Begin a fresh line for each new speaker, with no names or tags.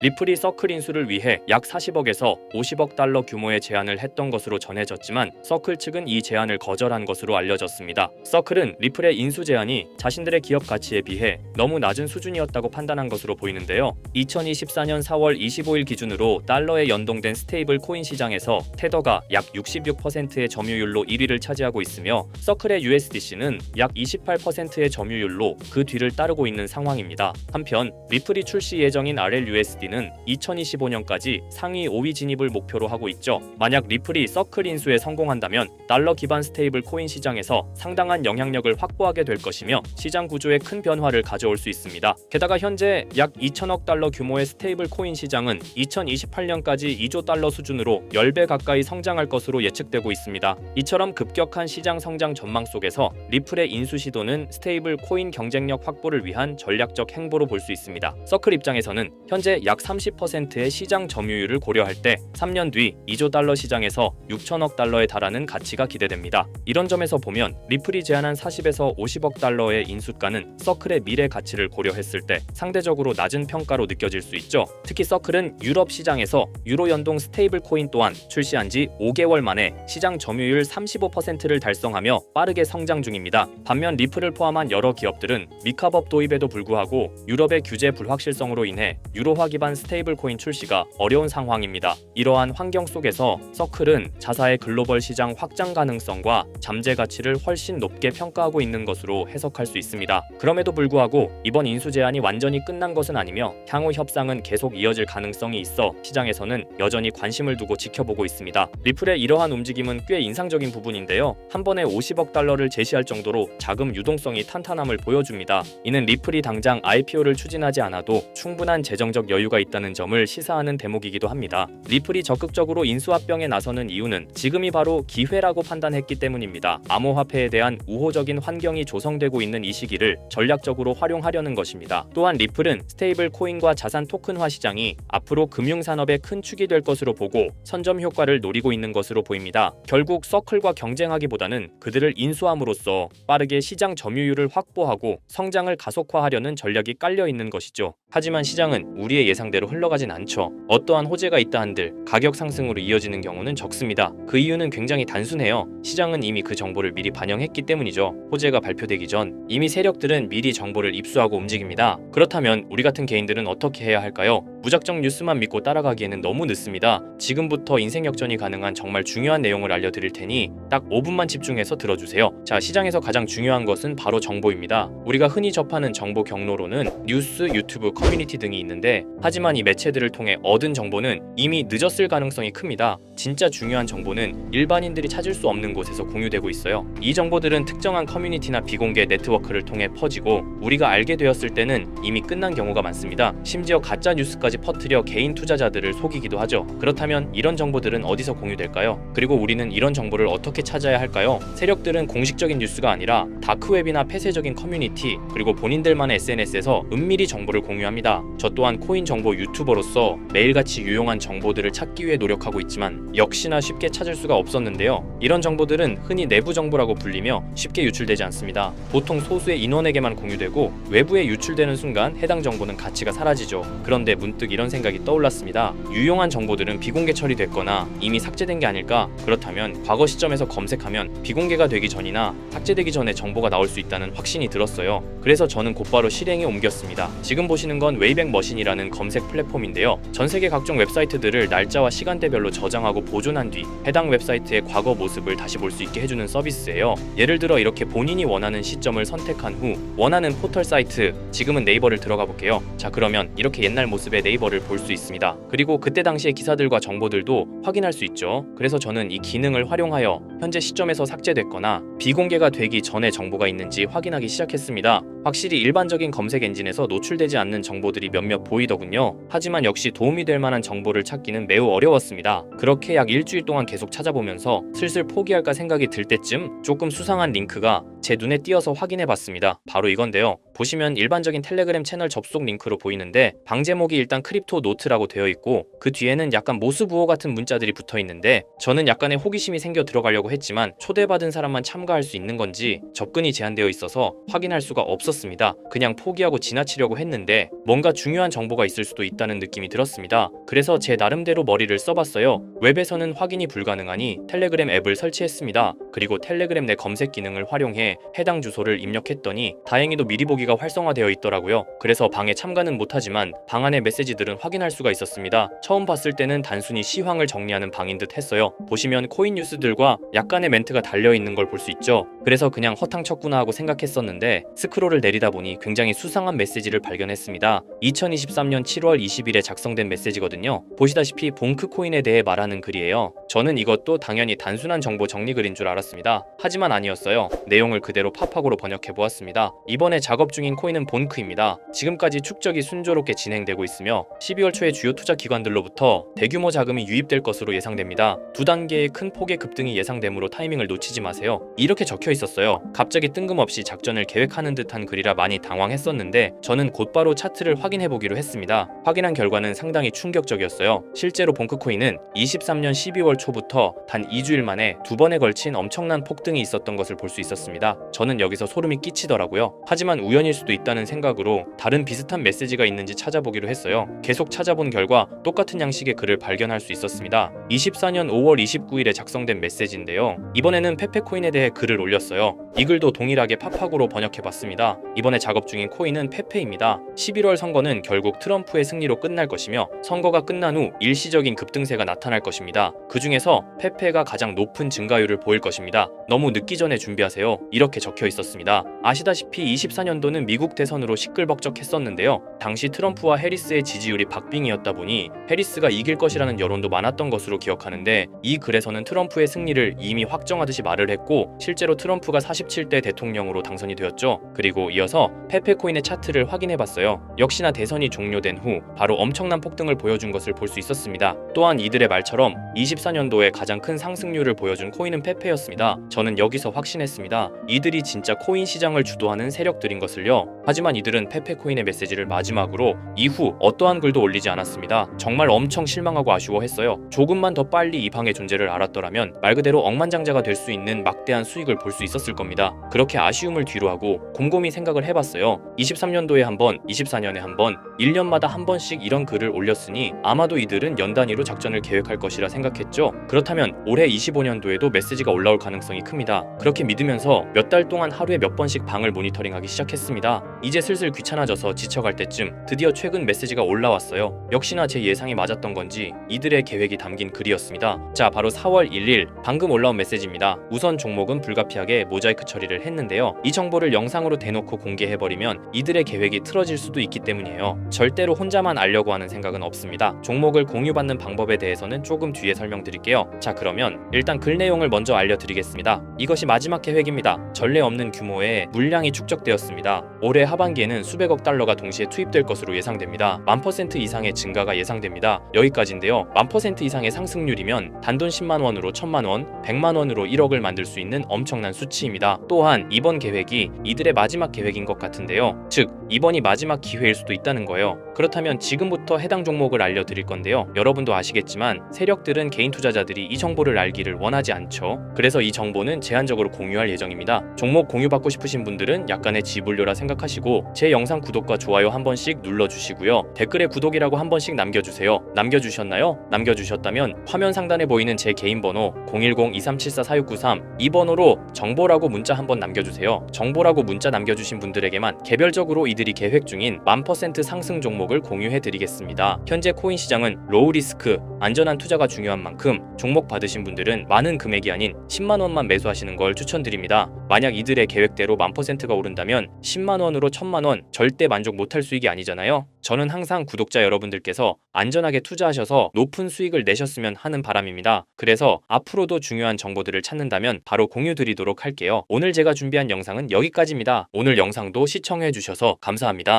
리플이 서클 인수를 위해 약 40억에서 50억 달러 규모의 제안을 했던 것으로 전해졌지만 서클 측은 이 제안을 거절한 것으로 알려졌습니다. 서클은 리플의 인수 제안이 자신들의 기업 가치에 비해 너무 낮은 수준이었다고 판단한 것으로 보이는데요. 2024년 4월 25일 기준으로 달러에 연동된 스테이블 코인 시장에서 테더가 약 66%의 점유율로 1위를 차지하고 있으며 서클의 USDC는 약 28%의 점유율로 그 뒤를 따르고 있는 상황입니다. 한편 리플이 출시 예정인 RLUSD는 2025년까지 상위 5위 진입을 목표로 하고 있죠. 만약 리플이 서클 인수에 성공한다면 달러 기반 스테이블 코인 시장에서 상당한 영향력을 확보하게 될 것이며 시장 구조에 큰 변화를 가져올 수 있습니다. 게다가 현재 약 2천억 달러 규모의 스테이블 코인 시장은 2028년까지 2조 달러 수준으로 10배 가까이 성장할 것으로 예측되고 있습니다. 이처럼 급격한 시장 성장 전망 속에서 리플의 인수 시도는 스테이블 코인 경쟁력 확보를 위한 전략적 행보로 볼 수 있습니다. 서클 입장에서는 현재 약 30%의 시장 점유율을 고려할 때 3년 뒤 2조 달러 시장에서 6천억 달러에 달하는 가치가 기대됩니다. 이런 점에서 보면 리플이 제안한 40에서 50억 달러의 인수가는 서클의 미래 가치를 고려했을 때 상대적으로 낮은 평가로 느껴질 수 있죠. 특히 서클은 유럽 시장에서 유로 연동 스테이블 코인 또한 출시한 지 5개월 만에 시장 점유율 35%를 달성하며 빠르게 성장 중입니다. 반면 리플을 포함한 여러 기업들은 미카법 도입에도 불구하고 유럽의 규제 불확실성으로 인해 유로화 기반 스테이블 코인 출시가 어려운 상황입니다. 이러한 환경 속에서 서클은 자사의 글로벌 시장 확장 가능성과 잠재 가치를 훨씬 높게 평가하고 있는 것으로 해석할 수 있습니다. 그럼에도 불구하고 이번 인수 제안이 완전히 끝난 것은 아니며 향후 협상은 계속 이어질 가능성이 있어 시장에서는 여전히 관심을 두고 지켜보고 있습니다. 리플의 이러한 움직임은 꽤 인상적인 부분인데요. 한 번에 50억 달러를 제시할 정도로 자금 유동성이 탄탄함을 보여줍니다. 이는 리플이 당장 IPO를 추진하지 않아도 충분한 재정적 여유가 있다는 점을 시사하는 대목이기도 합니다. 리플이 적극적으로 인수합병에 나서는 이유는 지금이 바로 기회라고 판단했기 때문입니다. 암호화폐에 대한 우호적인 환경이 조성되고 있는 이 시기를 전략적으로 활용하려는 것입니다. 또한 리플은 스테이블 코인과 자산 토큰화 시장이 앞으로 금융산업의 큰 축이 될 것으로 보고 선점 효과를 노리고 있는 것으로 보입니다. 결국 서클과 경쟁하기보다는 그들을 인수함으로써 빠르게 시장 점유율을 확보하고 성장을 가속화하려는 전략이 깔려 있는 것이죠. 하지만 시장은 우리의 예상대로 흘러가진 않죠. 어떠한 호재가 있다 한들 가격 상승으로 이어지는 경우는 적습니다. 그 이유는 굉장히 단순해요. 시장은 이미 그 정보를 미리 반영했기 때문이죠. 호재가 발표되기 전 이미 세력들은 미리 정보를 입수하고 움직입니다. 그렇다면 우리 같은 개인들은 어떻게 해야 할까요? 무작정 뉴스만 믿고 따라가기에는 너무 늦습니다. 지금부터 인생 역전이 가능한 정말 중요한 내용을 알려드릴 테니 딱 5분만 집중해서 들어주세요. 자, 시장에서 가장 중요한 것은 바로 정보입니다. 우리가 흔히 접하는 정보 경로로는 뉴스, 유튜브, 커뮤니티 등이 있는데 하지만 이 매체들을 통해 얻은 정보는 이미 늦었을 가능성이 큽니다. 진짜 중요한 정보는 일반인들이 찾을 수 없는 곳에서 공유되고 있어요. 이 정보들은 특정한 커뮤니티나 비공개 네트워크를 통해 퍼지고 우리가 알게 되었을 때는 이미 끝난 경우가 많습니다. 심지어 가짜 뉴스까지 퍼뜨려 개인 투자자들을 속이기도 하죠. 그렇다면 이런 정보들은 어디서 공유될까요? 그리고 우리는 이런 정보를 어떻게 찾아야 할까요? 세력들은 공식적인 뉴스가 아니라 다크웹이나 폐쇄적인 커뮤니티 그리고 본인들만의 SNS에서 은밀히 정보를 공유합니다. 저 또한 코인 정보 유튜버로서 매일같이 유용한 정보들을 찾기 위해 노력하고 있지만 역시나 쉽게 찾을 수가 없었는데요. 이런 정보들은 흔히 내부 정보라고 불리며 쉽게 유출되지 않습니다. 보통 소수의 인원에게만 공유되고 외부에 유출되는 순간 해당 정보는 가치가 사라지죠. 그런데 문득 이런 생각이 떠올랐습니다. 유용한 정보들은 비공개 처리됐거나 이미 삭제된 게 아닐까? 그렇다면 과거 시점에서 검색하면 비공개가 되기 전이나 삭제되기 전에 정보가 나올 수 있다는 확신이 들었어요. 그래서 저는 곧바로 실행에 옮겼습니다. 지금 보시는 건 웨이백 머신이라는 검색 플랫폼인데요. 전 세계 각종 웹사이트들을 날짜와 시간대별로 저장하고 보존한 뒤 해당 웹사이트의 과거 모습을 다시 볼 수 있게 해주는 서비스예요. 예를 들어 이렇게 본인이 원하는 시점을 선택한 후 원하는 포털 사이트, 지금은 네이버를 들어가 볼게요. 자, 그러면 이렇게 옛날 모습의 네이버를 볼 수 있습니다. 그리고 그때 당시의 기사들과 정보들도 확인할 수 있죠. 그래서 저는 이 기능을 활용하여 현재 시점에서 삭제됐거나 비공개가 되기 전에 정보가 있는지 확인하기 시작했습니다. 확실히 일반적인 검색 엔진에서 노출되지 않는 정보들이 몇몇 보이더군요. 하지만 역시 도움이 될 만한 정보를 찾기는 매우 어려웠습니다. 그렇게 약 일주일 동안 계속 찾아보면서 슬슬 포기할까 생각이 들 때쯤 조금 수상한 링크가 제 눈에 띄어서 확인해봤습니다. 바로 이건데요. 보시면 일반적인 텔레그램 채널 접속 링크로 보이는데 방 제목이 일단 크립토 노트라고 되어 있고 그 뒤에는 약간 모스부호 같은 문자들이 붙어 있는데 저는 약간의 호기심이 생겨 들어가려고 했지만 초대받은 사람만 참가할 수 있는 건지 접근이 제한되어 있어서 확인할 수가 없었습니다. 그냥 포기하고 지나치려고 했는데 뭔가 중요한 정보가 있을 수도 있다는 느낌이 들었습니다. 그래서 제 나름대로 머리를 써봤어요. 웹에서는 확인이 불가능하니 텔레그램 앱을 설치했습니다. 그리고 텔레그램 내 검색 기능을 활용해 해당 주소를 입력했더니 다행히도 미리 보기가 활성화되어 있더라고요. 그래서 방에 참가는 못하지만 방 안의 메시지들은 확인할 수가 있었습니다. 처음 봤을 때는 단순히 시황을 정리하는 방인 듯 했어요. 보시면 코인 뉴스들과 약간의 멘트가 달려있는 걸 볼 수 있죠. 그래서 그냥 허탕쳤구나 하고 생각했었는데 스크롤을 내리다 보니 굉장히 수상한 메시지를 발견했습니다. 2023년 7월 20일에 작성된 메시지거든요. 보시다시피 봉크 코인에 대해 말하는 글이에요. 저는 이것도 당연히 단순한 정보 정리 글인 줄 알았습니다. 하지만 아니었어요. 내용을 그대로 팝하고로 번역해 보았습니다. 이번에 작업 중인 코인은 본크입니다. 지금까지 축적이 순조롭게 진행되고 있으며 12월 초에 주요 투자 기관들로부터 대규모 자금이 유입될 것으로 예상됩니다. 두 단계의 큰 폭의 급등이 예상되므로 타이밍을 놓치지 마세요. 이렇게 적혀 있었어요. 갑자기 뜬금없이 작전을 계획하는 듯한 글이라 많이 당황했었는데 저는 곧바로 차트를 확인해 보기로 했습니다. 확인한 결과는 상당히 충격적이었어요. 실제로 봉크코인은 23년 12월 초부터 단 2주일 만에 두 번에 걸친 엄청난 폭등이 있었던 것을 볼 수 있었습니다. 저는 여기서 소름이 끼치더라고요. 하지만 우연일 수도 있다는 생각으로 다른 비슷한 메시지가 있는지 찾아보기로 했어요. 계속 찾아본 결과 똑같은 양식의 글을 발견할 수 있었습니다. 24년 5월 29일에 작성된 메시지인데요. 이번에는 페페코인에 대해 글을 올렸어요. 이 글도 동일하게 팝하고로 번역해봤습니다. 이번에 작업 중인 코인은 페페입니다. 11월 선거는 결국 트럼프의 승리로 끝날 것이며 선거가 끝난 후 일시적인 급등세가 나타날 것입니다. 그 중에서 페페가 가장 높은 증가율을 보일 것입니다. 너무 늦기 전에 준비하세요. 이렇게 적혀 있었습니다. 아시다시피 24년도는 미국 대선으로 시끌벅적했었는데요. 당시 트럼프와 해리스의 지지율이 박빙이었다 보니 해리스가 이길 것이라는 여론도 많았던 것으로 기억하는데 이 글에서는 트럼프의 승리를 이미 확정하듯이 말을 했고 실제로 트럼프가 47대 대통령으로 당선이 되었죠. 그리고 이어서 페페코인의 차트를 확인해봤어요. 역시나 대선이 종료된 후 바로 엄청난 폭등을 보여준 것을 볼 수 있었습니다. 또한 이들의 말처럼 24년도에 가장 큰 상승률을 보여준 코인은 페페였습니다. 저는 여기서 확신했습니다. 이들이 진짜 코인 시장을 주도하는 세력들인 것을요. 하지만 이들은 페페코인의 메시지를 마지막으로 이후 어떠한 글도 올리지 않았습니다. 정말 엄청 실망하고 아쉬워했어요. 조금만 더 빨리 이 방의 존재를 알았더라면 말 그대로 억만장자가 될 수 있는 막대한 수익을 볼 수 있었을 겁니다. 그렇게 아쉬움을 뒤로하고 곰곰이 생각을 해봤어요. 23년도에 한 번, 24년에 한 번, 1년마다 한 번씩 이런 글을 올렸으니 아마도 이들은 연 단위로 작전을 계획할 것이라 생각했죠. 그렇다면 올해 25년도에도 메시지가 올라올 가능성이 큽니다. 그렇게 믿으면서 몇 달 동안 하루에 몇 번씩 방을 모니터링하기 시작했습니다. 이제 슬슬 귀찮아져서 지쳐갈 때쯤 드디어 최근 메시지가 올라왔어요. 역시나 제 예상이 맞았던 건지 이들의 계획이 담긴 글이었습니다. 자, 바로 4월 1일 방금 올라온 메시지입니다. 우선 종목은 불가피하게 모자이크 처리를 했는데요. 이 정보를 영상으로 대놓고 공개해버리면 이들의 계획이 틀어질 수도 있기 때문이에요. 절대로 혼자만 알려고 하는 생각은 없습니다. 종목을 공유받는 방법에 대해서는 조금 뒤에 설명드릴게요. 자, 그러면 일단 글 내용을 먼저 알려드리겠습니다. 이것이 마지막 계획입니다. 전례 없는 규모의 물량이 축적되었습니다. 올해 하반기에는 수백억 달러가 동시에 투입될 것으로 예상됩니다. 1000% 이상의 증가가 예상됩니다. 여기까지인데요. 1000% 이상의 상승률이면 단돈 10만원으로 1000만원, 100만원으로 1억을 만들 수 있는 엄청난 수치입니다. 또한 이번 계획이 이들의 마지막 계획인 것 같은데요. 즉, 이번이 마지막 기회일 수도 있다는 거예요. 그렇다면 지금부터 해당 종목을 알려드릴 건데요. 여러분도 아시겠지만 세력들은 개인 투자자들이 이 정보를 알기를 원하지 않죠. 그래서 이 정보는 제한적으로 공유할 예정입니다. 종목 공유받고 싶으신 분들은 약간의 지불료라 생각하시고 제 영상 구독과 좋아요 한 번씩 눌러주시고요. 댓글에 구독이라고 한 번씩 남겨주세요. 남겨주셨나요? 남겨주셨다면 화면 상단에 보이는 제 개인 번호 010-2374-4693 이 번호로 정보라고 문자 한번 남겨주세요. 정보라고 문자 남겨주신 분들에게만 개별적으로 이들이 계획 중인 1000% 상승 종목을 공유해드리겠습니다. 현재 코인 시장은 로우 리스크, 안전한 투자가 중요한 만큼 종목 받으신 분들은 많은 금액이 아닌 10만원만 매수하시는 걸 추천드립니다. 만약 이들의 계획대로 1000%가 오른다면 10만원으로 1000만원 절대 만족 못할 수익이 아니잖아요. 저는 항상 구독자 여러분들께서 안전하게 투자하셔서 높은 수익을 내셨으면 하는 바람입니다. 그래서 앞으로도 중요한 정보들을 찾는다면 바로 공유드리도록 할게요. 오늘 제가 준비한 영상은 여기까지입니다. 오늘 영상도 시청해주셔서 감사합니다.